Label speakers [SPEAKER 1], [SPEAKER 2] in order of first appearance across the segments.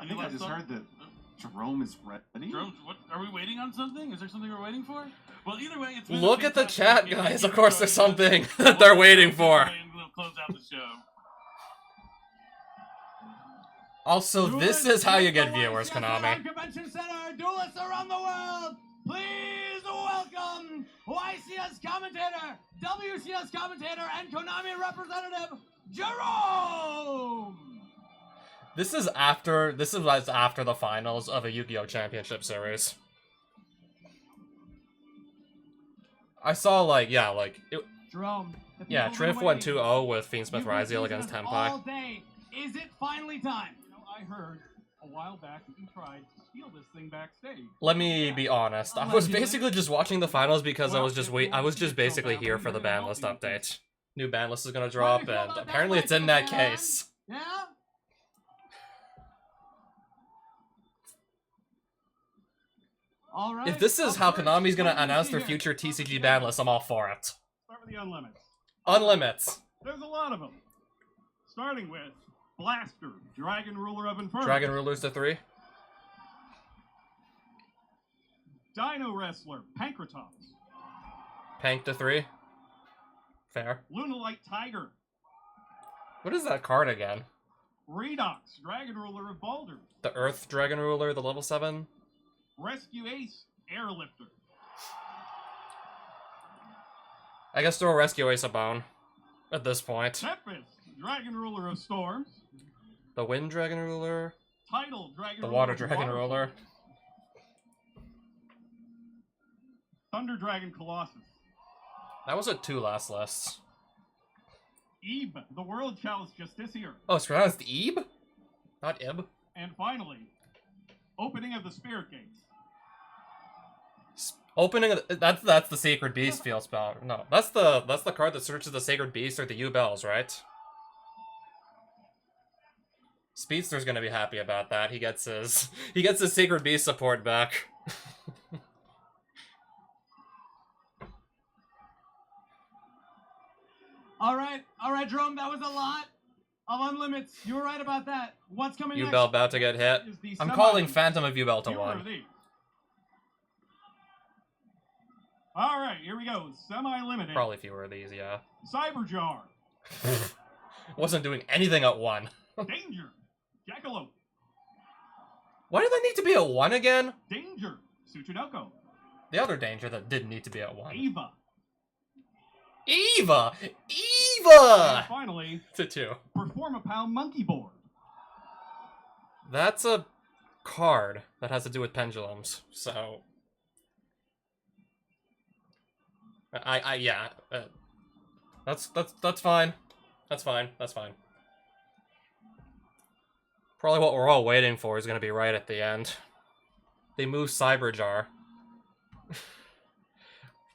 [SPEAKER 1] I think I just heard that Jerome is ready.
[SPEAKER 2] Jerome, what? Are we waiting on something? Is there something we're waiting for? Well, either way, it's
[SPEAKER 3] Look at the chat, guys. Of course, there's something that they're waiting for.
[SPEAKER 2] We'll close out the show.
[SPEAKER 3] Also, this is how you get viewers, Konami.
[SPEAKER 4] Convention Center, duelists around the world. Please welcome YCS commentator, WCS commentator, and Konami representative, Jerome.
[SPEAKER 3] This is after the finals of a Yu-Gi-Oh! Championship Series. I saw
[SPEAKER 4] Jerome.
[SPEAKER 3] Triff went 2-0 with Fiend Smith Raziel against Tenpai.
[SPEAKER 4] All day. Is it finally time?
[SPEAKER 5] You know, I heard a while back that you tried to steal this thing backstage.
[SPEAKER 3] Let me be honest. I was basically just watching the finals because I was just basically here for the banlist update. New banlist is gonna drop, and apparently it's in that case.
[SPEAKER 4] Yeah? All right.
[SPEAKER 3] If this is how Konami's gonna announce their future TCG ban list, I'm all for it.
[SPEAKER 5] Start with the unlimits.
[SPEAKER 3] Unlimits.
[SPEAKER 5] There's a lot of them. Starting with Blaster, Dragon Ruler of Inferno.
[SPEAKER 3] Dragon Rulers to 3.
[SPEAKER 5] Dino Wrestler, Pankratops.
[SPEAKER 3] Pank to 3. Fair.
[SPEAKER 5] Lunalite Tiger.
[SPEAKER 3] What is that card again?
[SPEAKER 5] Redox, Dragon Ruler of Baldur.
[SPEAKER 3] The Earth Dragon Ruler, the level 7?
[SPEAKER 5] Rescue Ace, Airlifter.
[SPEAKER 3] I guess throw Rescue Ace a bone at this point.
[SPEAKER 5] Tempest, Dragon Ruler of Storms.
[SPEAKER 3] The Wind Dragon Ruler.
[SPEAKER 5] Tidal, Dragon
[SPEAKER 3] The
[SPEAKER 5] Ruler
[SPEAKER 3] Water
[SPEAKER 5] of
[SPEAKER 3] Dragon
[SPEAKER 5] Waterfall.
[SPEAKER 3] Ruler.
[SPEAKER 5] Thunder Dragon Colossus.
[SPEAKER 3] That was a 2 last lists.
[SPEAKER 5] Ebe, the World Chalice Justiciar.
[SPEAKER 3] Oh, it's pronounced Ebe? Not Ib?
[SPEAKER 5] And finally, Opening of the Spirit Gates.
[SPEAKER 3] Opening of the, that's the Sacred Beast field spell. No, that's the card that searches the Sacred Beast or the U-Bells, right? Speedster's gonna be happy about that. He gets his Sacred Beast support back.
[SPEAKER 4] All right, Jerome. That was a lot of unlimits. You were right about that. What's coming next?
[SPEAKER 3] U-Bell about to get hit.
[SPEAKER 5] Is the
[SPEAKER 3] I'm
[SPEAKER 5] semi-
[SPEAKER 3] calling Phantom of U-Bell to
[SPEAKER 5] Here are
[SPEAKER 3] 1.
[SPEAKER 5] these. All right, here we go. Semi-limited.
[SPEAKER 3] Probably fewer of these, yeah.
[SPEAKER 5] Cyberjar.
[SPEAKER 3] Wasn't doing anything at 1.
[SPEAKER 5] Danger. Jackalope.
[SPEAKER 3] Why do they need to be at 1 again?
[SPEAKER 5] Danger. Tsuchinoko.
[SPEAKER 3] The other danger that didn't need to be at 1.
[SPEAKER 5] Eva.
[SPEAKER 3] Eva!
[SPEAKER 5] And
[SPEAKER 3] Eva!
[SPEAKER 5] finally,
[SPEAKER 3] To 2.
[SPEAKER 5] Performapal Monkey Board.
[SPEAKER 3] That's a card that has to do with pendulums, so... yeah. That's fine. That's fine. That's fine. Probably what we're all waiting for is gonna be right at the end. They moved Cyberjar.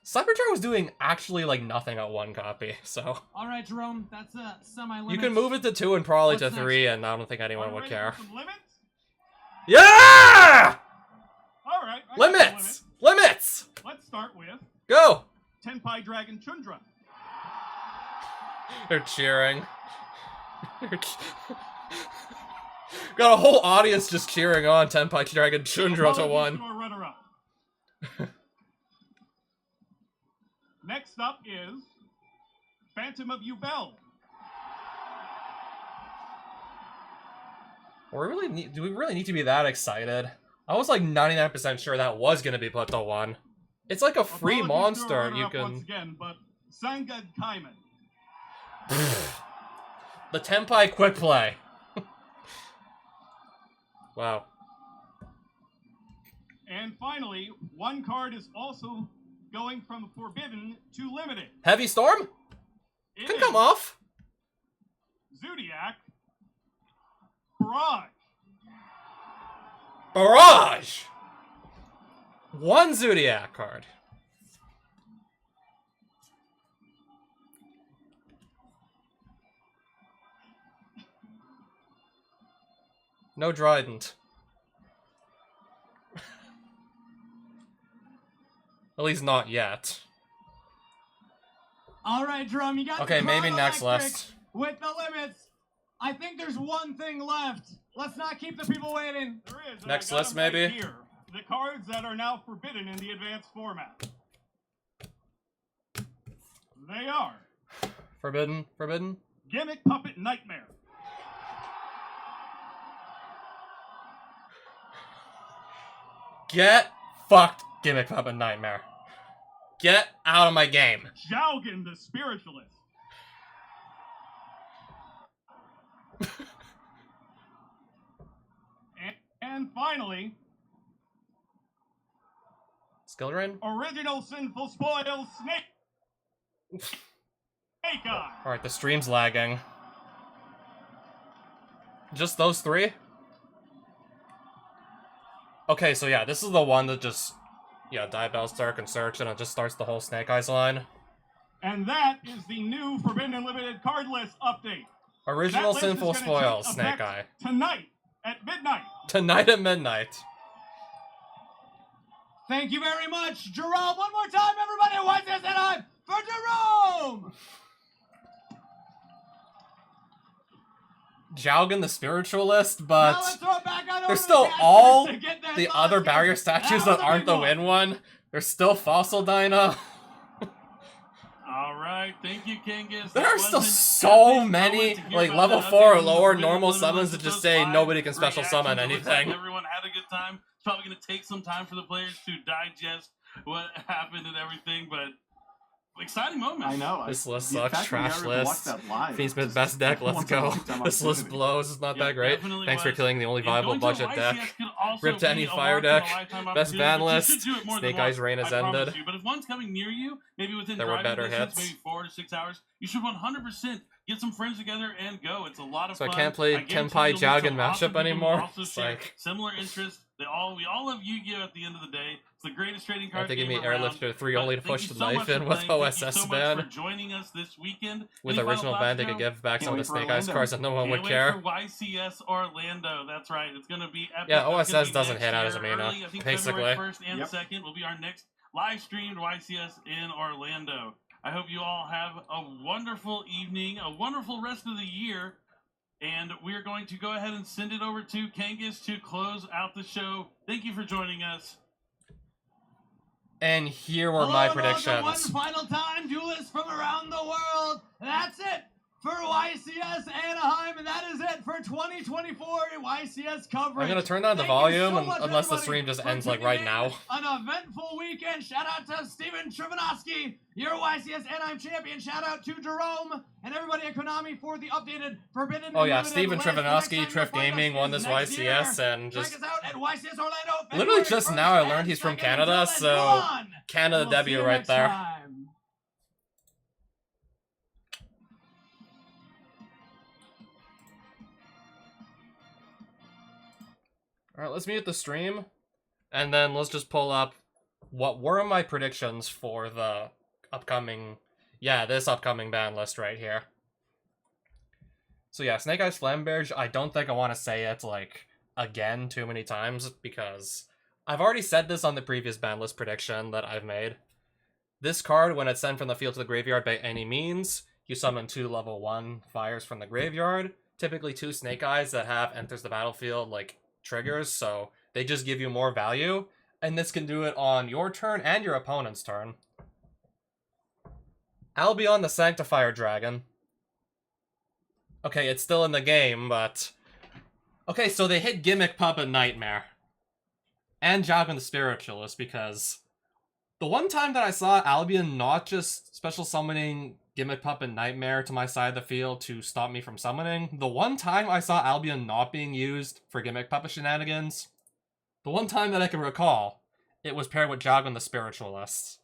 [SPEAKER 3] Cyberjar was doing actually like nothing at 1 copy, so...
[SPEAKER 4] All right, Jerome. That's a semi-limit.
[SPEAKER 3] You can move it to 2 and probably
[SPEAKER 4] What's
[SPEAKER 3] to
[SPEAKER 4] next?
[SPEAKER 3] 3, and I don't think anyone
[SPEAKER 5] Are you
[SPEAKER 3] would
[SPEAKER 5] ready
[SPEAKER 3] care.
[SPEAKER 5] for some limits?
[SPEAKER 3] Yeah!
[SPEAKER 5] All right. I got some
[SPEAKER 3] Limits! Limits!
[SPEAKER 5] Let's start with
[SPEAKER 3] Go!
[SPEAKER 5] Tenpai Dragon Chundra.
[SPEAKER 3] They're cheering. Got a whole audience just cheering on Tenpai Dragon Chundra to 1.
[SPEAKER 5] To our runner-up. Next up is Phantom of Yubel.
[SPEAKER 3] Do we really need to be that excited? I was like 99% sure that was gonna be put to 1. It's like a free
[SPEAKER 5] Apologies to our
[SPEAKER 3] monster. You
[SPEAKER 5] runner-up
[SPEAKER 3] can.
[SPEAKER 5] once again, but Sangad Kaiman.
[SPEAKER 3] The Tenpai Quick Play. Wow.
[SPEAKER 5] And finally, one card is also going from Forbidden to Limited.
[SPEAKER 3] Heavy Storm?
[SPEAKER 5] It
[SPEAKER 3] Can
[SPEAKER 5] is
[SPEAKER 3] come off.
[SPEAKER 5] Zodiac Barrage.
[SPEAKER 3] Barrage! 1 Zodiac card. No Trident. At least not yet.
[SPEAKER 4] All right, Jerome. You got
[SPEAKER 3] Okay,
[SPEAKER 4] the
[SPEAKER 3] maybe
[SPEAKER 4] Chrono
[SPEAKER 3] next
[SPEAKER 4] Electric
[SPEAKER 3] list.
[SPEAKER 4] with the limits. I think there's one thing left. Let's not keep the people waiting.
[SPEAKER 5] There is.
[SPEAKER 3] Next
[SPEAKER 5] I got
[SPEAKER 3] list,
[SPEAKER 5] them right
[SPEAKER 3] maybe?
[SPEAKER 5] Here. The cards that are now forbidden in the advanced format. They are
[SPEAKER 3] Forbidden. Forbidden.
[SPEAKER 5] Gimmick Puppet Nightmare.
[SPEAKER 3] Get fucked, Gimmick Puppet Nightmare. Get out of my game.
[SPEAKER 5] Jaugen the Spiritualist. and finally,
[SPEAKER 3] Skillrain?
[SPEAKER 5] Original Sinful Spoils Snake. Snake Eye.
[SPEAKER 3] Alright, the stream's lagging. Just those three? Okay, so yeah, this is the one that just... Yeah, Diabell, Stark, and Search, and it just starts the whole Snake Eyes line.
[SPEAKER 5] And that is the new Forbidden Unlimited card list update.
[SPEAKER 3] Original
[SPEAKER 5] That list
[SPEAKER 3] Sinful
[SPEAKER 5] is gonna
[SPEAKER 3] Spoils,
[SPEAKER 5] take
[SPEAKER 3] Snake
[SPEAKER 5] effect
[SPEAKER 3] Eye.
[SPEAKER 5] Tonight at midnight.
[SPEAKER 3] Tonight at midnight.
[SPEAKER 4] Thank you very much, Jerome. One more time, everybody. What's this time for Jerome?
[SPEAKER 3] Jaugen the Spiritualist,
[SPEAKER 4] Now
[SPEAKER 3] but
[SPEAKER 4] let's throw it back on over
[SPEAKER 3] there's
[SPEAKER 4] to
[SPEAKER 3] still
[SPEAKER 4] the
[SPEAKER 3] all
[SPEAKER 4] casters to get their
[SPEAKER 3] the
[SPEAKER 4] thoughts,
[SPEAKER 3] other
[SPEAKER 4] because
[SPEAKER 3] barrier statues
[SPEAKER 4] that was
[SPEAKER 3] that
[SPEAKER 4] a
[SPEAKER 3] aren't
[SPEAKER 4] big
[SPEAKER 3] the win one. There's still Fossil Dino.
[SPEAKER 2] All right, thank you, Kangas.
[SPEAKER 3] There
[SPEAKER 2] That
[SPEAKER 3] are still
[SPEAKER 2] wasn't
[SPEAKER 3] so
[SPEAKER 2] epic
[SPEAKER 3] many,
[SPEAKER 2] moment to hear
[SPEAKER 3] like,
[SPEAKER 2] about
[SPEAKER 3] level
[SPEAKER 2] that
[SPEAKER 3] 4 or
[SPEAKER 2] update.
[SPEAKER 3] lower
[SPEAKER 2] Really
[SPEAKER 3] normal
[SPEAKER 2] limited
[SPEAKER 3] summons that
[SPEAKER 2] to
[SPEAKER 3] just
[SPEAKER 2] those
[SPEAKER 3] say
[SPEAKER 2] five
[SPEAKER 3] nobody can special
[SPEAKER 2] reactions.
[SPEAKER 3] summon
[SPEAKER 2] It looks like
[SPEAKER 3] anything.
[SPEAKER 2] everyone had a good time. It's probably going to take some time for the players to digest what happened and everything, but exciting moment.
[SPEAKER 1] I know.
[SPEAKER 3] This list
[SPEAKER 1] the
[SPEAKER 3] sucks,
[SPEAKER 1] fact that we
[SPEAKER 3] trash
[SPEAKER 1] were able to watch
[SPEAKER 3] list.
[SPEAKER 1] that live,
[SPEAKER 3] Fiendsmith
[SPEAKER 1] just
[SPEAKER 3] best deck, let's
[SPEAKER 1] once in a
[SPEAKER 3] go.
[SPEAKER 1] lifetime
[SPEAKER 3] This list
[SPEAKER 1] opportunity.
[SPEAKER 3] blows, it's not
[SPEAKER 2] Yeah,
[SPEAKER 3] that great.
[SPEAKER 2] definitely
[SPEAKER 3] Thanks for
[SPEAKER 2] was.
[SPEAKER 3] killing the only
[SPEAKER 2] And
[SPEAKER 3] viable
[SPEAKER 2] going to a
[SPEAKER 3] budget deck.
[SPEAKER 2] YCS could also
[SPEAKER 3] Rip to any
[SPEAKER 2] be a
[SPEAKER 3] fire deck.
[SPEAKER 2] once-in-a-lifetime
[SPEAKER 3] Best ban
[SPEAKER 2] opportunity, but you
[SPEAKER 3] list.
[SPEAKER 2] should do it more than
[SPEAKER 3] Snake Eyes
[SPEAKER 2] once,
[SPEAKER 3] reign has
[SPEAKER 2] I promise
[SPEAKER 3] ended.
[SPEAKER 2] you. But if one's coming near you, maybe within
[SPEAKER 3] There were
[SPEAKER 2] driving
[SPEAKER 3] better
[SPEAKER 2] distance,
[SPEAKER 3] hits.
[SPEAKER 2] maybe 4 to 6 hours, you should 100% get some friends together and go. It's a lot of
[SPEAKER 3] So I
[SPEAKER 2] fun.
[SPEAKER 3] can't play
[SPEAKER 2] guarantee
[SPEAKER 3] Kenpai
[SPEAKER 2] you'll meet
[SPEAKER 3] Jaugen
[SPEAKER 2] some awesome
[SPEAKER 3] matchup
[SPEAKER 2] people who
[SPEAKER 3] anymore.
[SPEAKER 2] also
[SPEAKER 3] It's
[SPEAKER 2] share
[SPEAKER 3] like...
[SPEAKER 2] similar interests. We all love Yu-Gi-Oh! At the end of the day. It's the greatest trading
[SPEAKER 3] I
[SPEAKER 2] card
[SPEAKER 3] have to give me
[SPEAKER 2] game around.
[SPEAKER 3] Airlifter 3
[SPEAKER 2] But
[SPEAKER 3] only to
[SPEAKER 2] thank
[SPEAKER 3] push
[SPEAKER 2] you
[SPEAKER 3] the
[SPEAKER 2] so
[SPEAKER 3] knife
[SPEAKER 2] much for
[SPEAKER 3] in with
[SPEAKER 2] playing. Thank you
[SPEAKER 3] OSS
[SPEAKER 2] so much
[SPEAKER 3] ban.
[SPEAKER 2] for joining us this weekend.
[SPEAKER 3] With
[SPEAKER 2] Any
[SPEAKER 3] original
[SPEAKER 2] final
[SPEAKER 3] ban,
[SPEAKER 2] thoughts,
[SPEAKER 3] they could
[SPEAKER 2] Joe?
[SPEAKER 3] give back
[SPEAKER 1] Can't
[SPEAKER 3] some of the
[SPEAKER 1] wait for
[SPEAKER 3] Snake Eyes
[SPEAKER 1] Orlando.
[SPEAKER 3] cards and no one would
[SPEAKER 2] Can't
[SPEAKER 3] care.
[SPEAKER 2] wait for YCS Orlando. That's right. It's going to be epic.
[SPEAKER 3] Yeah,
[SPEAKER 2] That's gonna
[SPEAKER 3] OSS
[SPEAKER 2] be
[SPEAKER 3] doesn't
[SPEAKER 2] next
[SPEAKER 3] hit out as
[SPEAKER 2] year
[SPEAKER 3] a Mina,
[SPEAKER 2] early. I think
[SPEAKER 3] basically.
[SPEAKER 2] February 1st and
[SPEAKER 1] Yep.
[SPEAKER 2] 2nd will be our next live streamed YCS in Orlando. I hope you all have a wonderful evening, a wonderful rest of the year. And we're going to go ahead and send it over to Kangas to close out the show. Thank you for joining us.
[SPEAKER 3] And here were my
[SPEAKER 4] Hello, and
[SPEAKER 3] predictions.
[SPEAKER 4] welcome one final time, duelists from around the world. That's it for YCS Anaheim, and that is it for 2024 YCS coverage.
[SPEAKER 3] I'm gonna turn down the
[SPEAKER 4] Thank you
[SPEAKER 3] volume
[SPEAKER 4] so much,
[SPEAKER 3] unless the
[SPEAKER 4] everybody,
[SPEAKER 3] stream just
[SPEAKER 4] for
[SPEAKER 3] ends like
[SPEAKER 4] tuning
[SPEAKER 3] right
[SPEAKER 4] in.
[SPEAKER 3] now.
[SPEAKER 4] An eventful weekend. Shout out to Steven Trivanovsky, your YCS Anaheim champion. Shout out to Jerome and everybody at Konami for the updated Forbidden.
[SPEAKER 3] Oh yeah,
[SPEAKER 4] Unlimited
[SPEAKER 3] Steven
[SPEAKER 4] list. The
[SPEAKER 3] Trivanovsky,
[SPEAKER 4] next time
[SPEAKER 3] Triff
[SPEAKER 4] you'll find us
[SPEAKER 3] Gaming won
[SPEAKER 4] is
[SPEAKER 3] this
[SPEAKER 4] next
[SPEAKER 3] YCS
[SPEAKER 4] year.
[SPEAKER 3] and just...
[SPEAKER 4] Check us out at YCS Orlando.
[SPEAKER 3] Literally
[SPEAKER 4] February
[SPEAKER 3] just now I
[SPEAKER 4] 1st
[SPEAKER 3] learned he's from
[SPEAKER 4] and 2nd.
[SPEAKER 3] Canada,
[SPEAKER 4] Until
[SPEAKER 3] so
[SPEAKER 4] then, go on.
[SPEAKER 3] Canada
[SPEAKER 4] And we'll see
[SPEAKER 3] debut
[SPEAKER 4] you
[SPEAKER 3] right
[SPEAKER 4] next
[SPEAKER 3] there.
[SPEAKER 4] time.
[SPEAKER 3] Alright, let's mute the stream, and then let's just pull up what were my predictions for the upcoming... Yeah, this upcoming ban list right here. So yeah, Snake Eyes Flamberge, I don't think I want to say it, like, again too many times, because I've already said this on the previous ban list prediction that I've made. This card, when it's sent from the field to the graveyard by any means, you summon 2 level 1 fires from the graveyard, typically 2 Snake Eyes that have enters the battlefield, like, triggers, so they just give you more value, and this can do it on your turn and your opponent's turn. Albion the Sanctifier Dragon. Okay, it's still in the game, but... Okay, so they hit Gimmick Puppet Nightmare. And Jaugen the Spiritualist, because... The one time that I saw Albion not just special summoning Gimmick Puppet Nightmare to my side of the field to stop me from summoning, the one time I saw Albion not being used for Gimmick Puppet shenanigans, the one time that I can recall, it was paired with Jaugen the Spiritualist.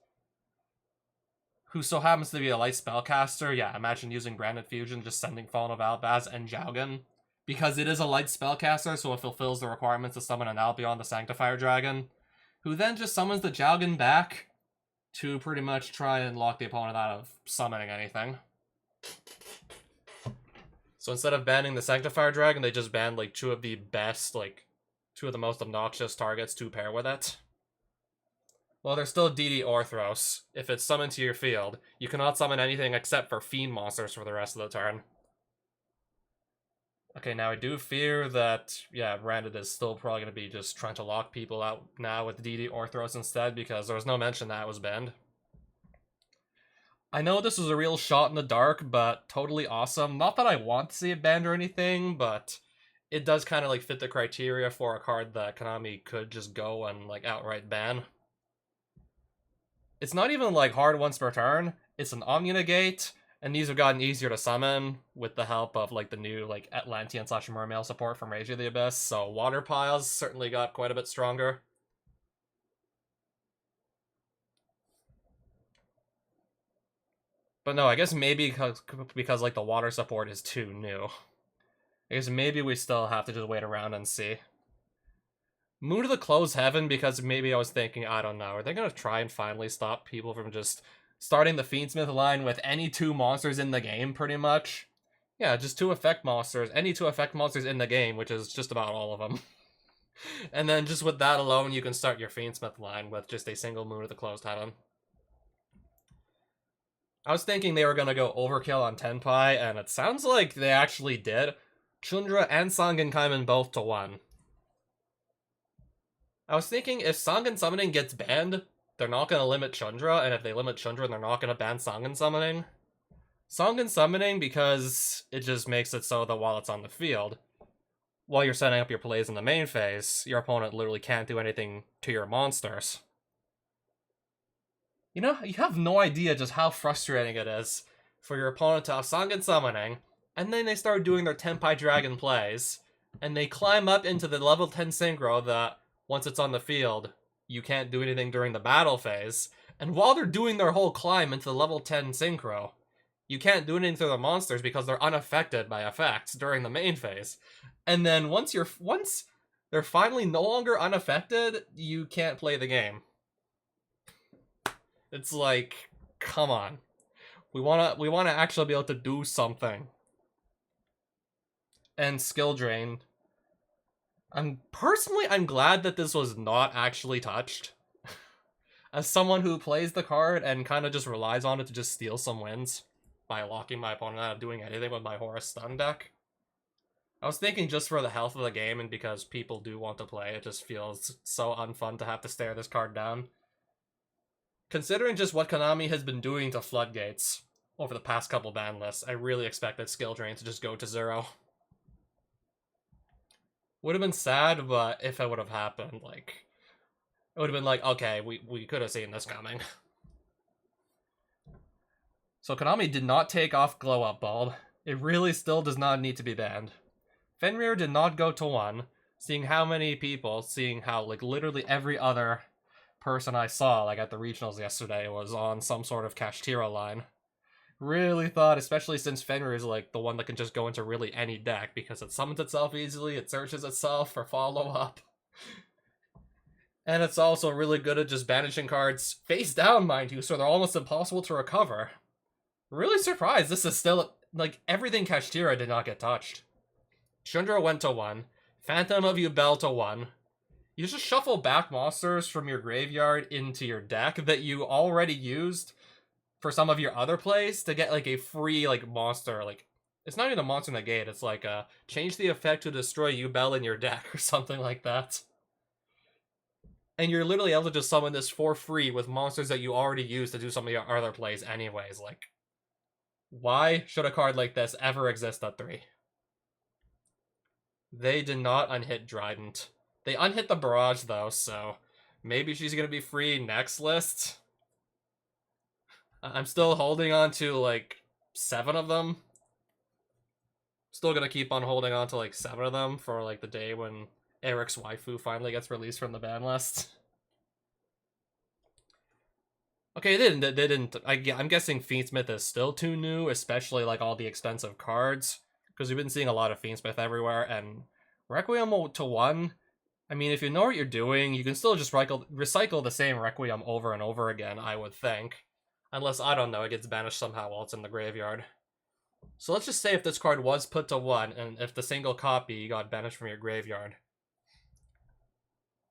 [SPEAKER 3] Who so happens to be a light spellcaster. Yeah, imagine using Branded Fusion, just sending Fallen of Albaz and Jaugen. Because it is a light spellcaster, so it fulfills the requirements to summon an Albion the Sanctifier Dragon, who then just summons the Jaugen back to pretty much try and lock the opponent out of summoning anything. So instead of banning the Sanctifier Dragon, they just banned like 2 of the best, like 2 of the most obnoxious targets to pair with it. Well, there's still DD Orthros. If it's summoned to your field, you cannot summon anything except for Fiend monsters for the rest of the turn. Okay, now I do fear that, yeah, Brandon is still probably going to be just trying to lock people out now with DD Orthros instead, because there was no mention that it was banned. I know this was a real shot in the dark, but totally awesome. Not that I want to see it banned or anything, but it does kind of like fit the criteria for a card that Konami could just go and like outright ban. It's not even like hard once per turn. It's an Omni-Negate, and these have gotten easier to summon with the help of like the new like Atlantean/Mermail support from Rage of the Abyss, so Water Piles certainly got quite a bit stronger. But no, I guess maybe because like the water support is too new. I guess maybe we still have to just wait around and see. Moon to the Closed Heaven, because maybe I was thinking, I don't know, are they gonna try and finally stop people from just starting the Fiendsmith line with any 2 monsters in the game, pretty much? Yeah, just 2 effect monsters, any 2 effect monsters in the game, which is just about all of them. And then just with that alone, you can start your Fiendsmith line with just a single Moon to the Closed Heaven. I was thinking they were gonna go overkill on Tenpai, and it sounds like they actually did. Chundra and Sangenkaimen both to 1. I was thinking if Sangen Summoning gets banned, they're not going to limit Chundra, and if they limit Chundra, they're not going to ban Sangen Summoning. Sangen Summoning, because it just makes it so that while it's on the field, while you're setting up your plays in the main phase, your opponent literally can't do anything to your monsters. You know, you have no idea just how frustrating it is for your opponent to have Sangen Summoning, and then they start doing their Tenpai Dragon plays, and they climb up into the level 10 Synchro that, once it's on the field, you can't do anything during the battle phase, and while they're doing their whole climb into the level 10 Synchro, you can't do anything to the monsters because they're unaffected by effects during the main phase. And then once they're finally no longer unaffected, you can't play the game. It's like, come on. We wanna actually be able to do something. And skill drain. I'm glad that this was not actually touched. As someone who plays the card and kind of just relies on it to just steal some wins by locking my opponent out of doing anything with my Horus Stun deck. I was thinking just for the health of the game and because people do want to play, it just feels so unfun to have to stare this card down. Considering just what Konami has been doing to Floodgates over the past couple ban lists, I really expected skill drain to just go to 0. Would have been sad, but if it would have happened, like, it would have been like, okay, we could have seen this coming. So Konami did not take off Glow Up Bulb. It really still does not need to be banned. Fenrir did not go to 1, seeing how like literally every other person I saw, like at the regionals yesterday, was on some sort of Kashtira line. Really thought, especially since Fenrir is like the one that can just go into really any deck because it summons itself easily, it searches itself for follow-up. And it's also really good at just banishing cards face down, mind you, so they're almost impossible to recover. Really surprised this is still, like, everything Kashtira did not get touched. Chundra went to 1, Phantom of Yubel to 1. You just shuffle back monsters from your graveyard into your deck that you already used for some of your other plays to get, like, a free, like, monster, like, it's not even a monster negate, it's like, change the effect to destroy Yubel in your deck, or something like that. And you're literally able to just summon this for free with monsters that you already used to do some of your other plays anyways, like, why should a card like this ever exist at 3? They did not unhit Drident. They unhit the Barrage, though, so maybe she's gonna be free next list? I'm still holding on to, like, 7 of them. Still gonna keep on holding on to, like, 7 of them for, like, the day when Eric's waifu finally gets released from the ban list. Okay, they didn't. I'm guessing Fiendsmith is still too new, especially, like, all the expensive cards. Because we've been seeing a lot of Fiendsmith everywhere, and Requiem to 1, I mean, if you know what you're doing, you can still just recycle the same Requiem over and over again, I would think. Unless, I don't know, it gets banished somehow while it's in the graveyard. So let's just say if this card was put to 1, and if the single copy got banished from your graveyard,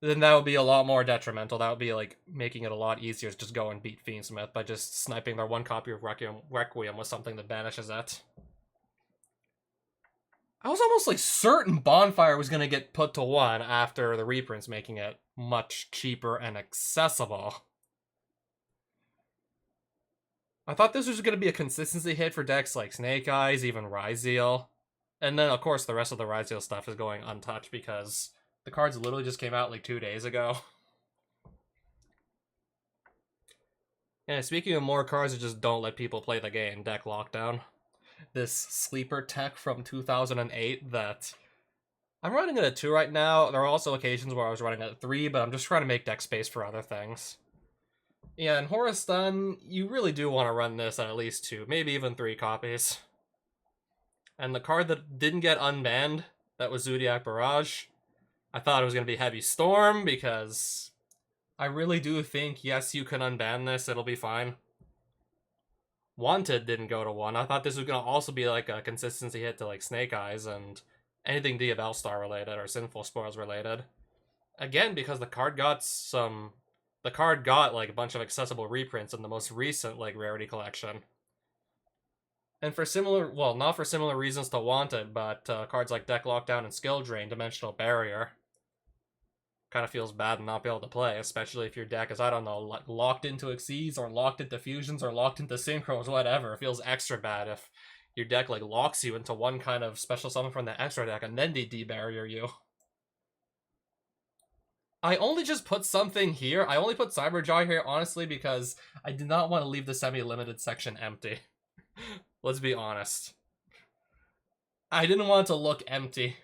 [SPEAKER 3] then that would be a lot more detrimental. That would be, like, making it a lot easier to just go and beat Fiendsmith by just sniping their 1 copy of Requiem with something that banishes it. I was almost like certain Bonfire was gonna get put to 1 after the reprints, making it much cheaper and accessible. I thought this was gonna be a consistency hit for decks like Snake Eyes, even Ryzeal. And then, of course, the rest of the Ryzeal stuff is going untouched because the cards literally just came out like 2 days ago. And speaking of more cards that just don't let people play the game, Deck Lockdown. This sleeper tech from 2008 that I'm running it at 2 right now. There are also occasions where I was running it at 3, but I'm just trying to make deck space for other things. Yeah, in Horus Stun, you really do want to run this at least 2, maybe even 3 copies. And the card that didn't get unbanned, that was Zodiac Barrage. I thought it was going to be Heavy Storm, because I really do think, yes, you can unban this, it'll be fine. Wanted didn't go to 1. I thought this was going to also be like a consistency hit to like Snake Eyes and anything DFL Star related or Sinful Spoils related. Again, because the card got like a bunch of accessible reprints in the most recent like Rarity collection. And for similar, well, not for similar reasons to Wanted, but cards like Deck Lockdown and Skill Drain, Dimensional Barrier. Kind of feels bad not be able to play, especially if your deck is, I don't know, locked into Exceeds or locked into Fusions or locked into Synchros, whatever. It feels extra bad if your deck like locks you into one kind of special summon from the extra deck and then they de-barrier you. I only just put something here. I only put Cyberjaw here, honestly, because I did not want to leave the semi-limited section empty. Let's be honest. I didn't want it to look empty.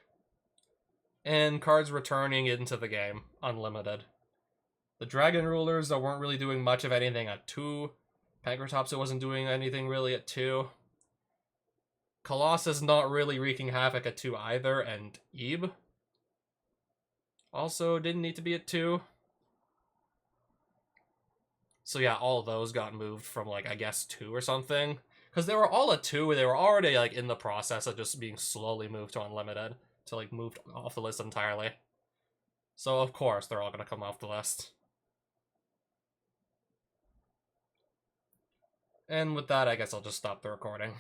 [SPEAKER 3] And cards returning into the game, unlimited. The Dragon Rulers weren't really doing much of anything at 2. Pancratopsis wasn't doing anything really at 2. Colossus not really wreaking havoc at 2 either, and Ebe also didn't need to be at 2. So yeah, all of those got moved from like, I guess 2 or something. Because they were all at 2, they were already like in the process of just being slowly moved to unlimited. To like moved off the list entirely. So of course they're all gonna come off the list. And with that, I guess I'll just stop the recording.